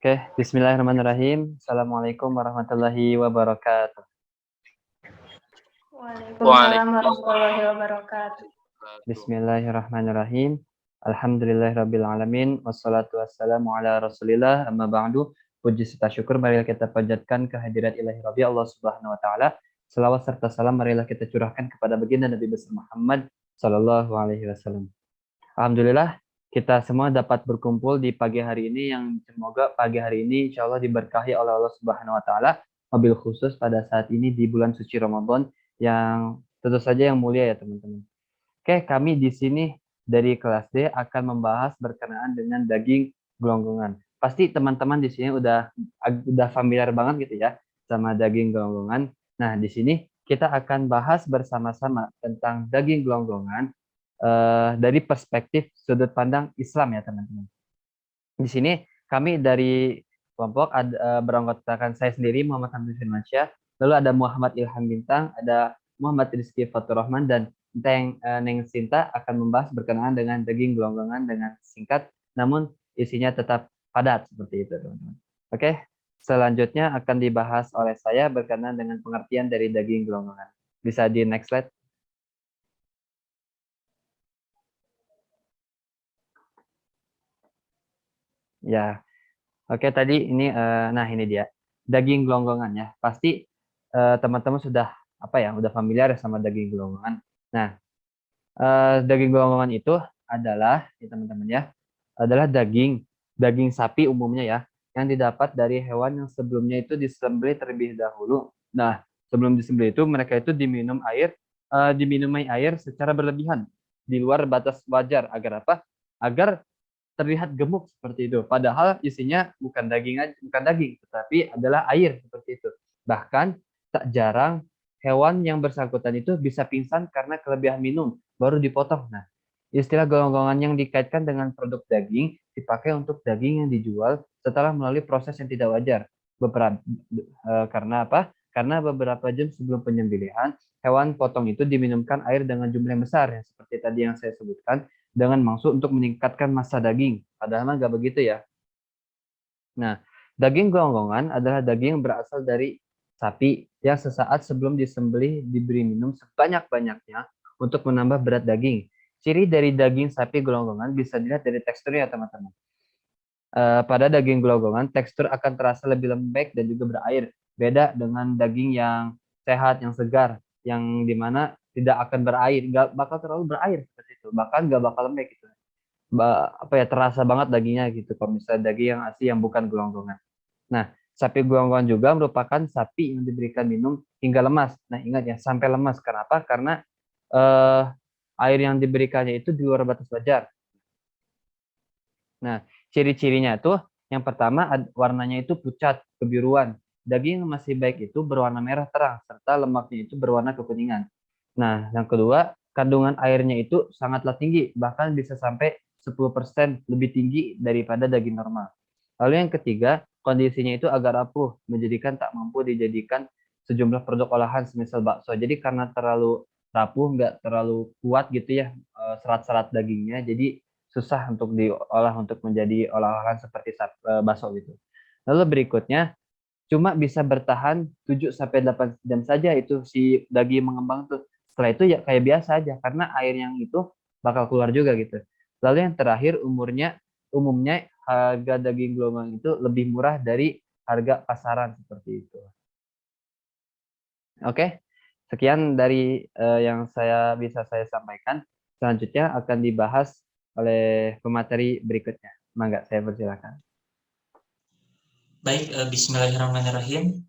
Oke, bismillahirrahmanirrahim. Assalamualaikum warahmatullahi wabarakatuh. Waalaikumsalam warahmatullahi wabarakatuh. Bismillahirrahmanirrahim. Alhamdulillahirabbil alamin wassalatu wassalamu ala Rasulillah amma ba'du. Puji serta syukur marilah kita panjatkan kehadirat ilahi Rabbi Allah Subhanahu wa taala. Selawat serta salam marilah kita curahkan kepada baginda Nabi besar Muhammad sallallahu alaihi wasallam. Alhamdulillah kita semua dapat berkumpul di pagi hari ini yang semoga pagi hari ini insya Allah diberkahi oleh Allah Subhanahu wa taala, wabil khusus pada saat ini di bulan suci Ramadan yang tentu saja yang mulia ya teman-teman. Oke, kami di sini dari kelas D akan membahas berkenaan dengan daging gelonggongan. Pasti teman-teman di sini udah familiar banget gitu ya sama daging gelonggongan. Nah, di sini kita akan bahas bersama-sama tentang daging gelonggongan dari perspektif sudut pandang Islam ya teman-teman. Di sini kami dari kelompok beranggotakan saya sendiri Muhammad Hamdi Firmansyah, lalu ada Muhammad Ilham Bintang, ada Muhammad Rizky Fatur Rahman, dan Neng Sinta akan membahas berkenaan dengan daging gelonggongan dengan singkat, namun isinya tetap padat seperti itu teman-teman. Oke, selanjutnya akan dibahas oleh saya berkenaan dengan pengertian dari daging gelonggongan. Bisa di next slide. Ya, oke tadi ini, nah ini dia daging gelonggongan ya. Pasti teman-teman sudah udah familiar sama daging gelonggongan. Nah, daging gelonggongan itu adalah, ya teman-teman ya, adalah daging sapi umumnya ya, yang didapat dari hewan yang sebelumnya itu disembelih terlebih dahulu. Nah, sebelum disembelih itu mereka itu diminumi air secara berlebihan di luar batas wajar agar apa? Agar terlihat gemuk seperti itu. Padahal isinya bukan daging, tetapi adalah air seperti itu. Bahkan tak jarang hewan yang bersangkutan itu bisa pingsan karena kelebihan minum, baru dipotong. Nah, istilah gelonggongan yang dikaitkan dengan produk daging dipakai untuk daging yang dijual setelah melalui proses yang tidak wajar. Karena apa? Karena beberapa jam sebelum penyembelihan, hewan potong itu diminumkan air dengan jumlah yang besar, ya, seperti tadi yang saya sebutkan, dengan maksud untuk meningkatkan massa daging. Padahal nggak begitu ya. Nah, daging gelonggongan adalah daging yang berasal dari sapi yang sesaat sebelum disembelih diberi minum sebanyak-banyaknya untuk menambah berat daging. Ciri dari daging sapi gelonggongan bisa dilihat dari teksturnya, teman-teman. Pada daging gelonggongan, tekstur akan terasa lebih lembek dan juga berair. Beda dengan daging yang sehat, yang segar, yang dimana tidak akan berair, nggak bakal terlalu berair seperti itu, bahkan nggak bakal lembek gitu. Terasa banget dagingnya gitu kalau misalnya daging yang asli yang bukan gelonggongan. Nah, sapi gelonggongan juga merupakan sapi yang diberikan minum hingga lemas. Nah, ingat ya, sampai lemas. Kenapa? Karena eh, air yang diberikannya itu di luar batas wajar. Nah, ciri-cirinya itu yang pertama warnanya itu pucat, kebiruan. Daging yang masih baik itu berwarna merah terang, serta lemaknya itu berwarna kekuningan. Nah, yang kedua, kandungan airnya itu sangatlah tinggi, bahkan bisa sampai 10% lebih tinggi daripada daging normal. Lalu yang ketiga, kondisinya itu agak rapuh, menjadikan tak mampu dijadikan sejumlah produk olahan semisal bakso. Jadi karena terlalu rapuh, nggak terlalu kuat gitu ya serat-serat dagingnya, jadi susah untuk diolah untuk menjadi olahan seperti bakso gitu. Lalu berikutnya, cuma bisa bertahan 7 sampai 8 jam saja itu si daging mengembang tuh. Setelah itu ya kayak biasa aja karena air yang itu bakal keluar juga gitu. Lalu yang terakhir, umumnya harga daging gelonggongan itu lebih murah dari harga pasaran seperti itu. Oke, sekian dari yang bisa saya sampaikan. Selanjutnya akan dibahas oleh pemateri berikutnya. Mangga, saya persilakan. Baik, bismillahirrahmanirrahim.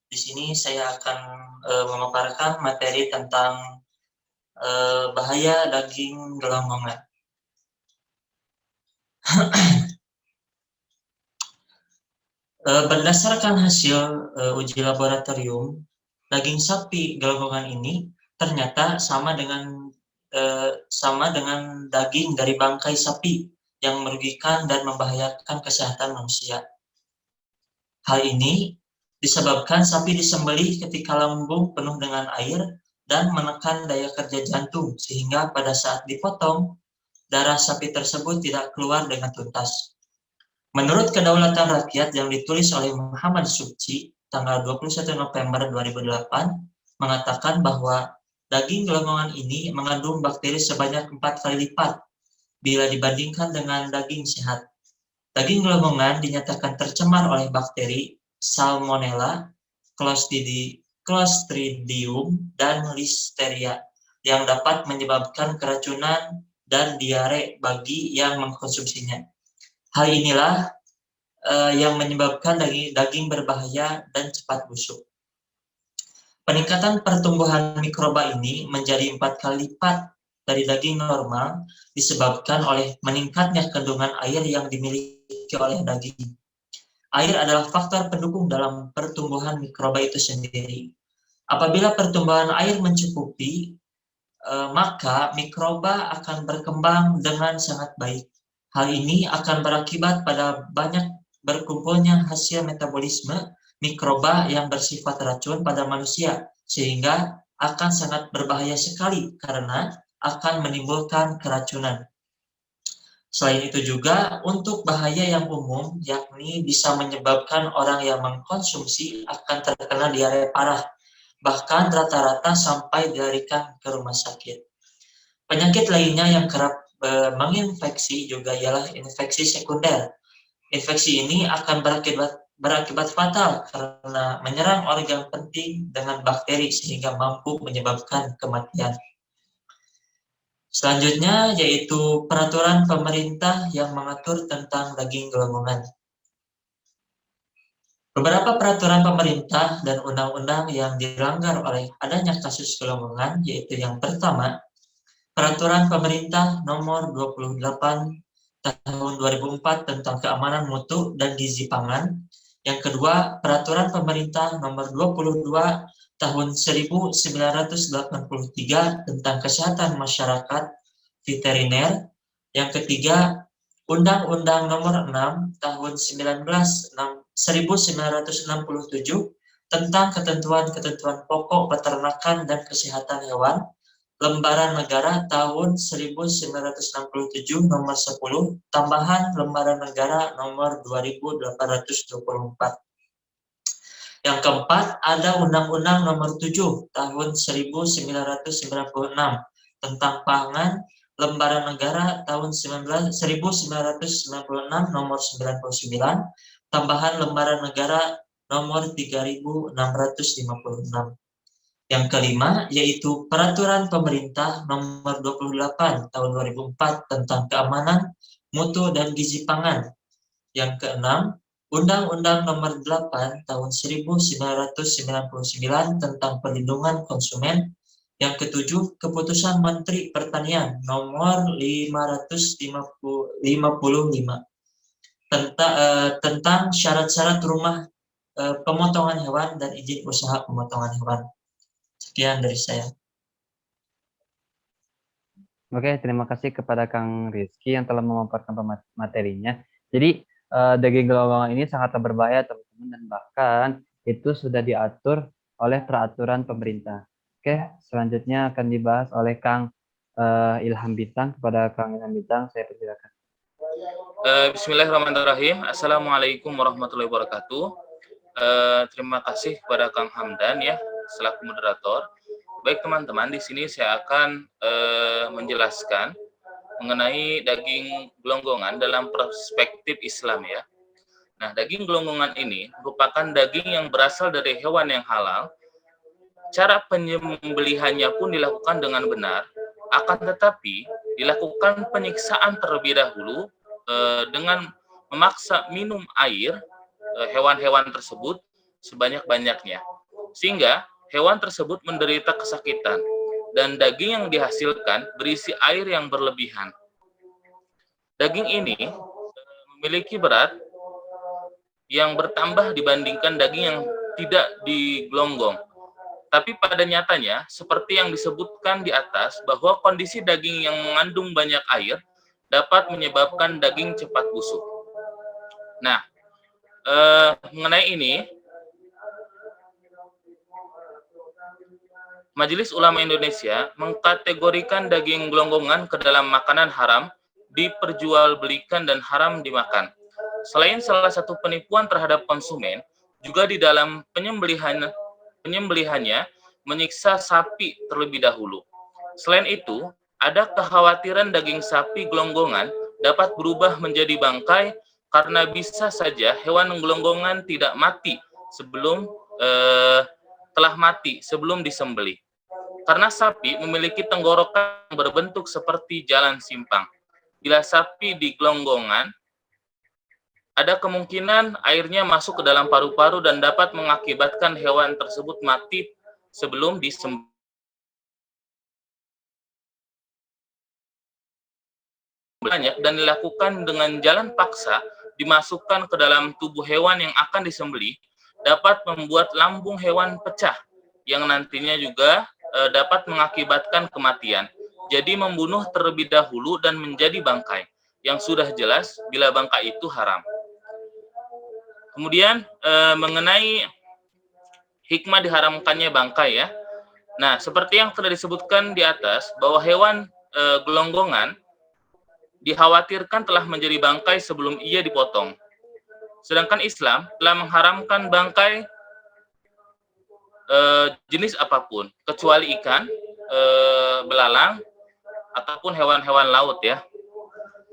Di sini saya akan memaparkan materi tentang bahaya daging gelonggongan. Berdasarkan hasil uji laboratorium, daging sapi gelonggongan ini ternyata sama dengan daging dari bangkai sapi yang merugikan dan membahayakan kesehatan manusia. Hal ini disebabkan sapi disembelih ketika lambung penuh dengan air dan menekan daya kerja jantung, sehingga pada saat dipotong, darah sapi tersebut tidak keluar dengan tuntas. Menurut Kedaulatan Rakyat yang ditulis oleh Muhammad Subci tanggal 21 November 2008 mengatakan bahwa daging gelonggongan ini mengandung bakteri sebanyak 4 kali lipat bila dibandingkan dengan daging sehat. Daging gelonggongan dinyatakan tercemar oleh bakteri Salmonella, Clostridium, dan Listeria yang dapat menyebabkan keracunan dan diare bagi yang mengkonsumsinya. Hal inilah yang menyebabkan daging berbahaya dan cepat busuk. Peningkatan pertumbuhan mikroba ini menjadi 4 kali lipat dari daging normal disebabkan oleh meningkatnya kandungan air yang dimiliki oleh daging. Air adalah faktor pendukung dalam pertumbuhan mikroba itu sendiri. Apabila pertumbuhan air mencukupi, maka mikroba akan berkembang dengan sangat baik. Hal ini akan berakibat pada banyak berkumpulnya hasil metabolisme mikroba yang bersifat racun pada manusia, sehingga akan sangat berbahaya sekali karena akan menimbulkan keracunan. Selain itu juga untuk bahaya yang umum, yakni bisa menyebabkan orang yang mengkonsumsi akan terkena diare parah, bahkan rata-rata sampai dilarikan ke rumah sakit. Penyakit lainnya yang kerap menginfeksi juga ialah infeksi sekunder. Infeksi ini akan berakibat fatal karena menyerang organ penting dengan bakteri sehingga mampu menyebabkan kematian. Selanjutnya yaitu peraturan pemerintah yang mengatur tentang daging gelonggongan. Beberapa peraturan pemerintah dan undang-undang yang dilanggar oleh adanya kasus gelonggongan yaitu yang pertama, Peraturan Pemerintah Nomor 28 Tahun 2004 tentang Keamanan Mutu dan Gizi Pangan. Yang kedua, Peraturan Pemerintah Nomor 22 Tahun 1983 tentang Kesehatan Masyarakat Veteriner. Yang ketiga, Undang-Undang Nomor 6 Tahun 1967 tentang ketentuan-ketentuan pokok peternakan dan kesehatan hewan. Lembaran Negara tahun 1967 nomor 10, tambahan Lembaran Negara nomor 2824. Yang keempat, ada Undang-Undang nomor 7 tahun 1996 tentang pangan, Lembaran Negara tahun 1996 nomor 99, tambahan Lembaran Negara nomor 3656. Yang kelima, yaitu Peraturan Pemerintah Nomor 28 Tahun 2004 tentang Keamanan, Mutu, dan Gizi Pangan. Yang keenam, Undang-Undang Nomor 8 Tahun 1999 tentang Perlindungan Konsumen. Yang ketujuh, Keputusan Menteri Pertanian Nomor 555 tentang syarat-syarat rumah pemotongan hewan dan izin usaha pemotongan hewan. Sekian dari saya. Oke, terima kasih kepada Kang Rizky yang telah memaparkan materinya. Jadi, daging gelonggongan ini sangat berbahaya, teman-teman, dan bahkan itu sudah diatur oleh peraturan pemerintah. Oke, selanjutnya akan dibahas oleh Kang Ilham Bintang. Kepada Kang Ilham Bintang, saya persilakan. Bismillahirrahmanirrahim. Assalamualaikum warahmatullahi wabarakatuh. Terima kasih kepada Kang Hamdan ya selaku moderator. Baik teman-teman, di sini saya akan menjelaskan mengenai daging gelonggongan dalam perspektif Islam ya. Nah, daging gelonggongan ini merupakan daging yang berasal dari hewan yang halal. Cara penyembelihannya pun dilakukan dengan benar, akan tetapi dilakukan penyiksaan terlebih dahulu dengan memaksa minum air hewan-hewan tersebut sebanyak-banyaknya, sehingga hewan tersebut menderita kesakitan dan daging yang dihasilkan berisi air yang berlebihan. Daging ini memiliki berat yang bertambah dibandingkan daging yang tidak digelonggong. Tapi pada nyatanya, seperti yang disebutkan di atas, bahwa kondisi daging yang mengandung banyak air dapat menyebabkan daging cepat busuk. Nah, mengenai ini, Majelis Ulama Indonesia mengkategorikan daging gelonggongan ke dalam makanan haram, diperjualbelikan dan haram dimakan. Selain salah satu penipuan terhadap konsumen, juga di dalam penyembelihannya menyiksa sapi terlebih dahulu. Selain itu, ada kekhawatiran daging sapi gelonggongan dapat berubah menjadi bangkai karena bisa saja hewan gelonggongan tidak mati sebelum sebelum disembelih. Karena sapi memiliki tenggorokan yang berbentuk seperti jalan simpang. Bila sapi digelonggongan, ada kemungkinan airnya masuk ke dalam paru-paru dan dapat mengakibatkan hewan tersebut mati sebelum disembelih. Banyak dan dilakukan dengan jalan paksa dimasukkan ke dalam tubuh hewan yang akan disembelih dapat membuat lambung hewan pecah yang nantinya juga dapat mengakibatkan kematian. Jadi membunuh terlebih dahulu dan menjadi bangkai yang sudah jelas bila bangkai itu haram. Kemudian mengenai hikmah diharamkannya bangkai ya. Nah, seperti yang telah disebutkan di atas bahwa hewan gelonggongan dikhawatirkan telah menjadi bangkai sebelum ia dipotong. Sedangkan Islam telah mengharamkan bangkai jenis apapun, kecuali ikan, belalang, ataupun hewan-hewan laut ya.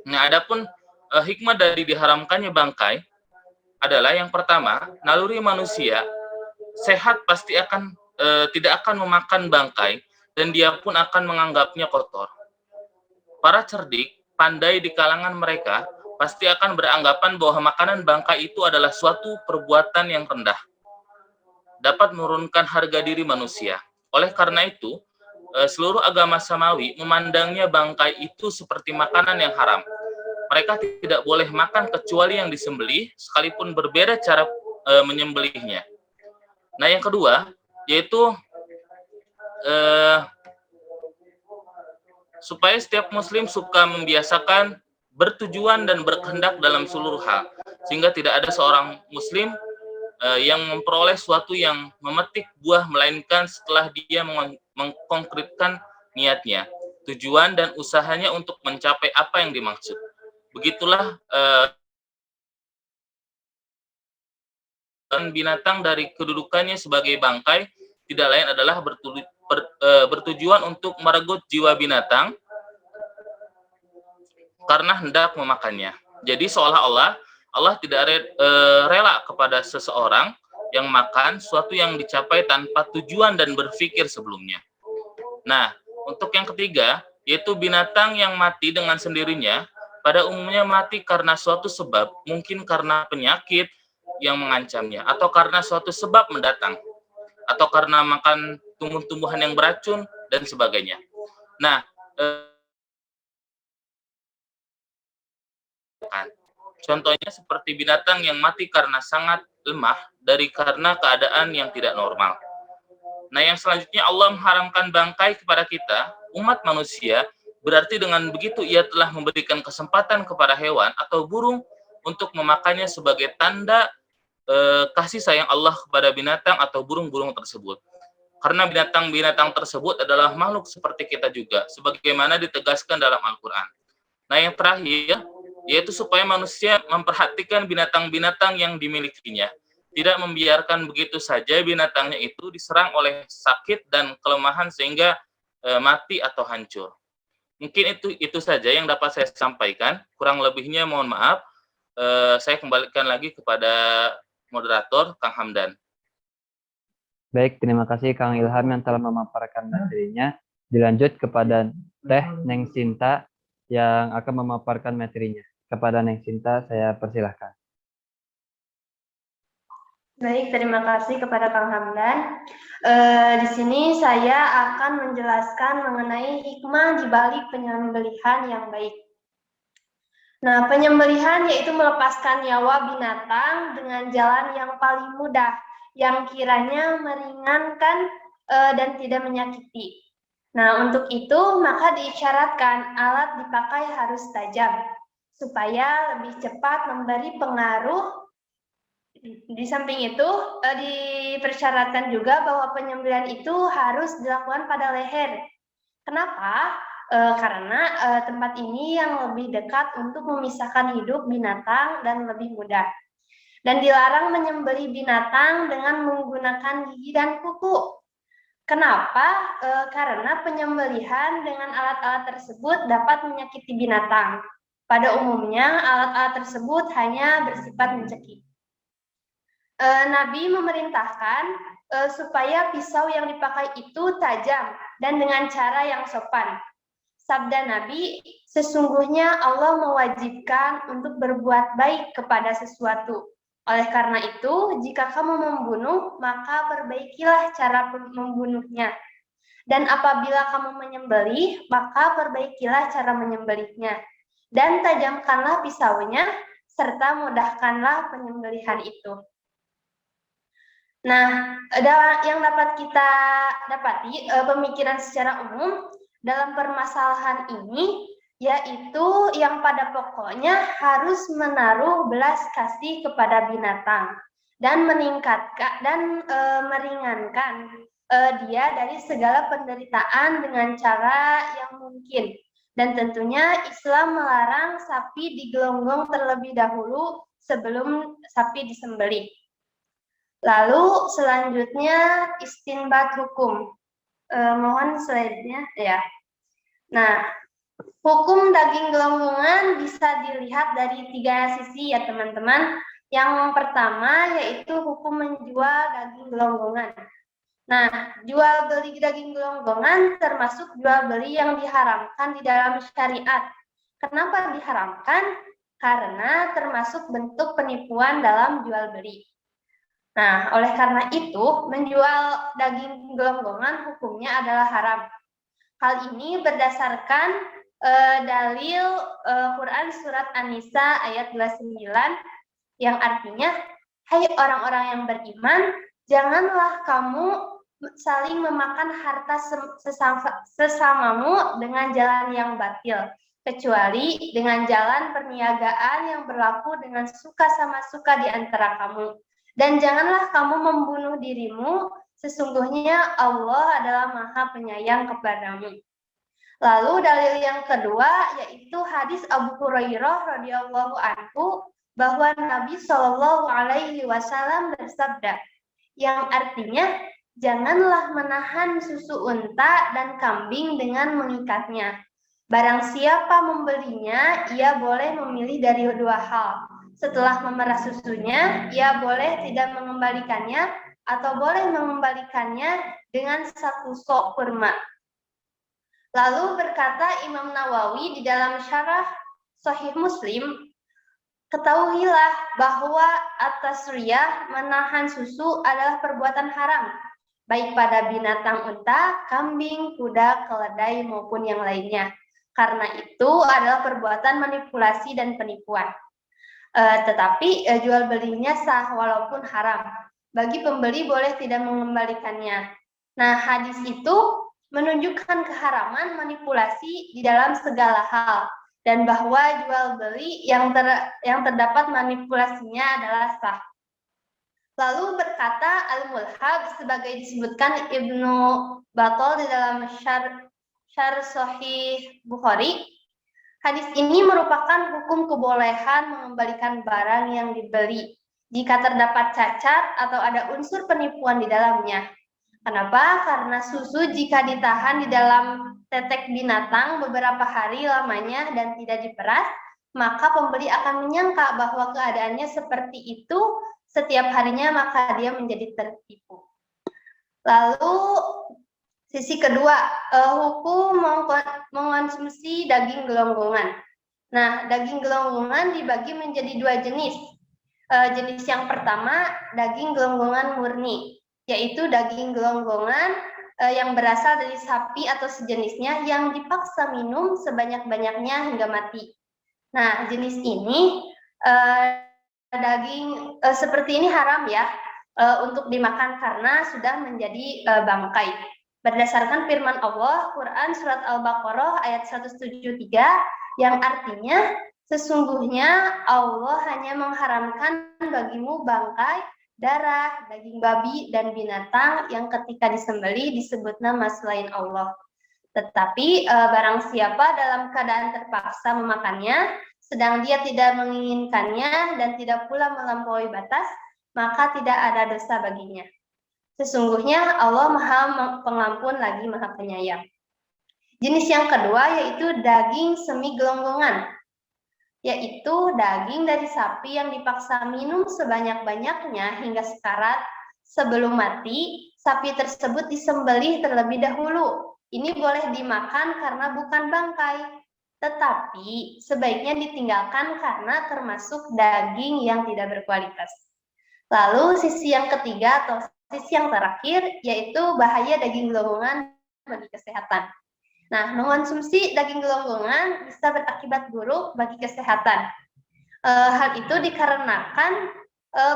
Nah, adapun hikmah dari diharamkannya bangkai adalah yang pertama, naluri manusia sehat pasti akan tidak akan memakan bangkai dan dia pun akan menganggapnya kotor. Para cerdik, pandai di kalangan mereka pasti akan beranggapan bahwa makanan bangkai itu adalah suatu perbuatan yang rendah, dapat menurunkan harga diri manusia. Oleh karena itu, seluruh agama samawi memandangnya bangkai itu seperti makanan yang haram. Mereka tidak boleh makan kecuali yang disembelih, sekalipun berbeda cara menyembelihnya. Nah, yang kedua, yaitu supaya setiap muslim suka membiasakan bertujuan dan berkehendak dalam seluruh hal, sehingga tidak ada seorang muslim yang memperoleh suatu yang memetik buah, melainkan setelah dia mengkonkretkan niatnya, tujuan dan usahanya untuk mencapai apa yang dimaksud. Begitulah binatang dari kedudukannya sebagai bangkai tidak lain adalah bertujuan untuk meregut jiwa binatang karena hendak memakannya. Jadi seolah-olah Allah tidak rela kepada seseorang yang makan suatu yang dicapai tanpa tujuan dan berpikir sebelumnya. Nah, untuk yang ketiga, yaitu binatang yang mati dengan sendirinya, pada umumnya mati karena suatu sebab, mungkin karena penyakit yang mengancamnya, atau karena suatu sebab mendatang, atau karena makan tumbuh-tumbuhan yang beracun, dan sebagainya. Nah, contohnya seperti binatang yang mati karena sangat lemah karena keadaan yang tidak normal. Nah, yang selanjutnya Allah mengharamkan bangkai kepada kita, umat manusia, berarti dengan begitu ia telah memberikan kesempatan kepada hewan atau burung untuk memakannya sebagai tanda kasih sayang Allah kepada binatang atau burung-burung tersebut. Karena binatang-binatang tersebut adalah makhluk seperti kita juga, sebagaimana ditegaskan dalam Al-Quran. Nah, yang terakhir, yaitu supaya manusia memperhatikan binatang-binatang yang dimilikinya. Tidak membiarkan begitu saja binatangnya itu diserang oleh sakit dan kelemahan sehingga mati atau hancur. Mungkin itu saja yang dapat saya sampaikan. Kurang lebihnya mohon maaf. Saya kembalikan lagi kepada moderator, Kang Hamdan. Baik, terima kasih Kang Ilham yang telah memaparkan materinya. Dilanjut kepada Teh Neng Sinta yang akan memaparkan materinya. Kepada Neng Sinta, saya persilahkan. Baik, terima kasih kepada Kang Hamdan. Di sini saya akan menjelaskan mengenai hikmah di balik penyembelihan yang baik. Nah, penyembelihan yaitu melepaskan nyawa binatang dengan jalan yang paling mudah, yang kiranya meringankan dan tidak menyakiti. Nah, untuk itu maka diisyaratkan alat dipakai harus tajam, supaya lebih cepat memberi pengaruh. Di samping itu, dipersyaratkan juga bahwa penyembelihan itu harus dilakukan pada leher. Kenapa? karena tempat ini yang lebih dekat untuk memisahkan hidup binatang dan lebih mudah. Dan dilarang menyembelih binatang dengan menggunakan gigi dan kuku. Kenapa? Karena penyembelihan dengan alat-alat tersebut dapat menyakiti binatang. Pada umumnya, alat-alat tersebut hanya bersifat mencekik. Nabi memerintahkan supaya pisau yang dipakai itu tajam dan dengan cara yang sopan. Sabda Nabi, sesungguhnya Allah mewajibkan untuk berbuat baik kepada sesuatu. Oleh karena itu, jika kamu membunuh, maka perbaikilah cara membunuhnya. Dan apabila kamu menyembelih, maka perbaikilah cara menyembelihnya. Dan tajamkanlah pisaunya, serta mudahkanlah penyembelihan itu. Nah, yang dapat kita dapati pemikiran secara umum dalam permasalahan ini, yaitu yang pada pokoknya harus menaruh belas kasih kepada binatang dan meningkatkan dan meringankan dia dari segala penderitaan dengan cara yang mungkin. Dan tentunya Islam melarang sapi digelonggong terlebih dahulu sebelum sapi disembelih. Lalu selanjutnya istinbat hukum. Mohon slide-nya ya. Nah, hukum daging gelonggongan bisa dilihat dari 3 sisi ya teman-teman. Yang pertama yaitu hukum menjual daging gelonggongan. Nah, jual beli daging gelonggongan termasuk jual beli yang diharamkan di dalam syariat. Kenapa diharamkan? Karena termasuk bentuk penipuan dalam jual beli. Nah, oleh karena itu, menjual daging gelonggongan hukumnya adalah haram. Hal ini berdasarkan dalil Quran Surat An-Nisa ayat 29, yang artinya, hai orang-orang yang beriman, janganlah kamu saling memakan harta sesamamu dengan jalan yang batil, kecuali dengan jalan perniagaan yang berlaku dengan suka sama suka di antara kamu. Dan janganlah kamu membunuh dirimu, sesungguhnya Allah adalah Maha Penyayang kepadamu. Lalu dalil yang kedua yaitu hadis Abu Hurairah radhiyallahu anhu bahwa Nabi Shallallahu alaihi wasallam bersabda, yang artinya janganlah menahan susu unta dan kambing dengan mengikatnya. Barang siapa membelinya, ia boleh memilih dari 2 hal. Setelah memerah susunya, ia boleh tidak mengembalikannya atau boleh mengembalikannya dengan 1 sok kurma. Lalu berkata Imam Nawawi di dalam syarah Sahih Muslim, ketahuilah bahwa at-tasriyah menahan susu adalah perbuatan haram, baik pada binatang unta, kambing, kuda, keledai maupun yang lainnya. Karena itu adalah perbuatan manipulasi dan penipuan. Tetapi jual belinya sah walaupun haram. Bagi pembeli boleh tidak mengembalikannya. Nah, hadis itu menunjukkan keharaman manipulasi di dalam segala hal dan bahwa jual beli yang terdapat manipulasinya adalah sah. Lalu berkata Al-Mulhab sebagai disebutkan Ibnu Battal di dalam Syarh Sahih Bukhari, hadis ini merupakan hukum kebolehan mengembalikan barang yang dibeli jika terdapat cacat atau ada unsur penipuan di dalamnya. Kenapa? Karena susu jika ditahan di dalam tetek binatang beberapa hari lamanya dan tidak diperas, maka pembeli akan menyangka bahwa keadaannya seperti itu setiap harinya, maka dia menjadi tertipu. Lalu sisi kedua, hukum mengkonsumsi daging gelonggongan. Nah, daging gelonggongan dibagi menjadi 2 jenis. Jenis yang pertama, daging gelonggongan murni, yaitu daging gelonggongan yang berasal dari sapi atau sejenisnya yang dipaksa minum sebanyak-banyaknya hingga mati. Nah, jenis ini daging seperti ini haram ya untuk dimakan karena sudah menjadi bangkai. Berdasarkan firman Allah, Quran Surat Al-Baqarah ayat 173, yang artinya, sesungguhnya Allah hanya mengharamkan bagimu bangkai, darah, daging babi, dan binatang yang ketika disembelih disebut nama selain Allah. Tetapi barang siapa dalam keadaan terpaksa memakannya, sedang dia tidak menginginkannya dan tidak pula melampaui batas, maka tidak ada dosa baginya. Sesungguhnya Allah Maha Pengampun lagi Maha Penyayang. Jenis yang kedua yaitu daging semi gelonggongan, yaitu daging dari sapi yang dipaksa minum sebanyak-banyaknya hingga sekarat. Sebelum mati, sapi tersebut disembelih terlebih dahulu. Ini boleh dimakan karena bukan bangkai, tetapi sebaiknya ditinggalkan karena termasuk daging yang tidak berkualitas. Lalu sisi yang ketiga atau sisi yang terakhir yaitu bahaya daging gelonggongan bagi kesehatan. Nah, mengonsumsi daging gelonggongan bisa berakibat buruk bagi kesehatan. Hal itu dikarenakan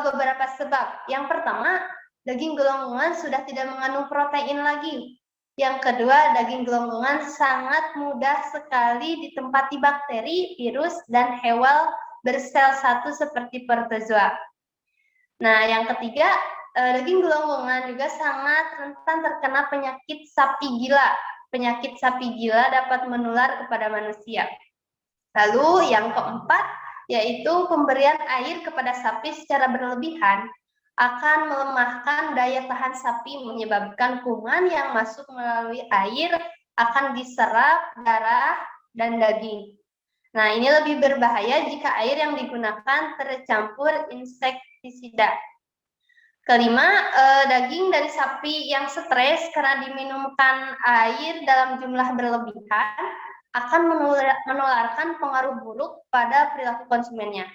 beberapa sebab. Yang pertama, daging gelonggongan sudah tidak mengandung protein lagi. Yang kedua, daging gelonggongan sangat mudah sekali ditempati bakteri, virus, dan hewan bersel satu seperti protozoa. Nah, yang ketiga, daging gelonggongan juga sangat rentan terkena penyakit sapi gila. Penyakit sapi gila dapat menular kepada manusia. Lalu yang keempat, yaitu pemberian air kepada sapi secara berlebihan akan melemahkan daya tahan sapi, menyebabkan kuman yang masuk melalui air akan diserap darah dan daging. Nah, ini lebih berbahaya jika air yang digunakan tercampur insektisida. Kelima, daging dari sapi yang stres karena diminumkan air dalam jumlah berlebihan akan menularkan pengaruh buruk pada perilaku konsumennya.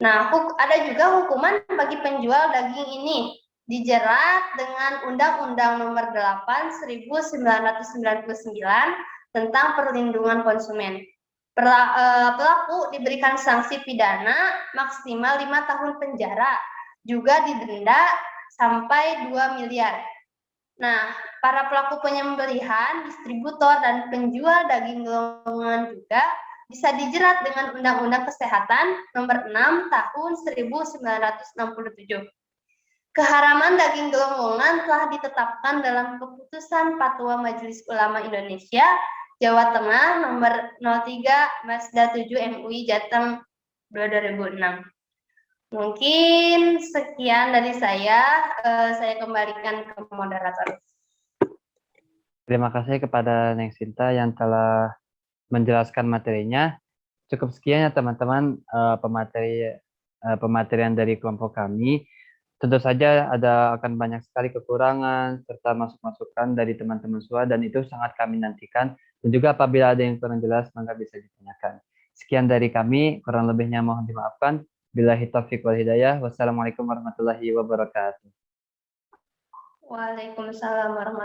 Nah, ada juga hukuman bagi penjual daging ini, dijerat dengan Undang-Undang Nomor 8 1999 tentang perlindungan konsumen. Pelaku diberikan sanksi pidana maksimal 5 tahun penjara, juga didenda sampai 2 miliar. Nah, para pelaku penyembelihan, distributor, dan penjual daging gelonggongan juga bisa dijerat dengan Undang-Undang Kesehatan Nomor 6 Tahun 1967. Keharaman daging gelonggongan telah ditetapkan dalam Keputusan Fatwa Majelis Ulama Indonesia Jawa Tengah Nomor 03/7 MUI Jateng 2006. Mungkin sekian dari saya kembalikan ke moderator. Terima kasih kepada Neng Sinta yang telah menjelaskan materinya. Cukup sekian ya teman-teman pematerian dari kelompok kami. Tentu saja akan banyak sekali kekurangan serta masukan dari teman-teman semua dan itu sangat kami nantikan. Dan juga apabila ada yang kurang jelas maka bisa ditanyakan. Sekian dari kami, kurang lebihnya mohon dimaafkan. Billahi taufiq wal hidayah. Wassalamualaikum warahmatullahi wabarakatuh. Waalaikumsalam warahmatullahi wabarakatuh.